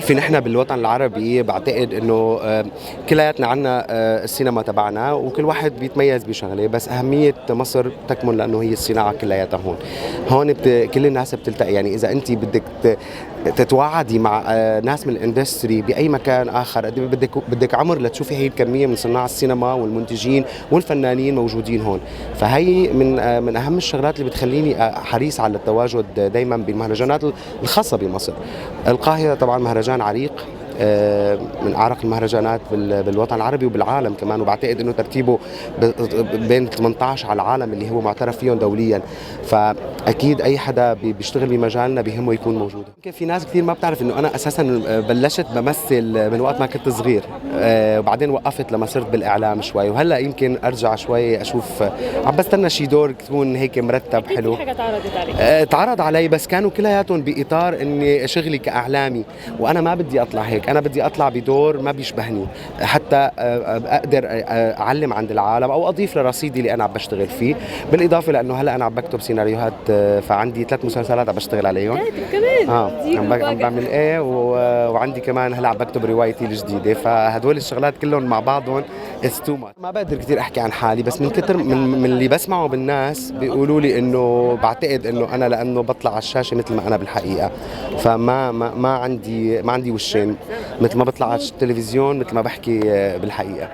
بتعرفي نحن بالوطن العربي بعتقد انه كلياتنا عنا السينما تبعنا وكل واحد بيتميز بشغله، بس اهميه مصر تكمن لانه هي الصناعه كلياتها هون. كل الناس بتلتقي، يعني اذا انت بدك تتواعدي مع ناس من الاندستري باي مكان اخر، بدك عمر لتشوفي هي الكميه من صناع السينما والمنتجين والفنانين موجودين هون. فهي من اهم الشغلات اللي بتخليني حريص على التواجد دائما بالمهرجانات الخاصه بمصر. القاهره طبعا مهرجان عريق، من اعرق المهرجانات بالوطن العربي وبالعالم كمان، وبعتقد انه ترتيبه بين 18 على العالم اللي هو معترف فيهم دوليا. فاكيد اي حدا بيشتغل بمجالنا بيهمه يكون موجود. يمكن في ناس كثير ما بتعرف انه انا اساسا بلشت بمثل من وقت ما كنت صغير، وبعدين وقفت لما صرت بالاعلام شوي، وهلا يمكن ارجع شوي اشوف، عم بستنى شي دور تكون هيك مرتب حلو. في حاجه تعرضت عليك؟ تعرض علي، بس كانوا كلياتهم باطار اني شغلي كاعلامي، وانا ما بدي اطلع هيك. أنا بدي أطلع بدور ما بيشبهني حتى أقدر أعلم عند العالم أو أضيف لرصيدي اللي أنا عم بشتغل فيه، بالإضافة لأنه هلأ أنا عم بكتب سيناريوهات، فعندي 3 مسلسلات عم بشتغل عليهم. كمان عم بعمل إيه، وعندي كمان هلأ عم بكتب روايتي الجديدة، فهدول الشغلات كلهم مع بعضهم ما بقدر كثير أحكي عن حالي، بس من كتر من اللي بسمعه بالناس بيقولوا لي إنه بعتقد إنه أنا لأنه بطلع على الشاشة مثل ما أنا بالحقيقة، فما ما عندي وشين، مثل ما بطلع على التلفزيون مثل ما بحكي بالحقيقة.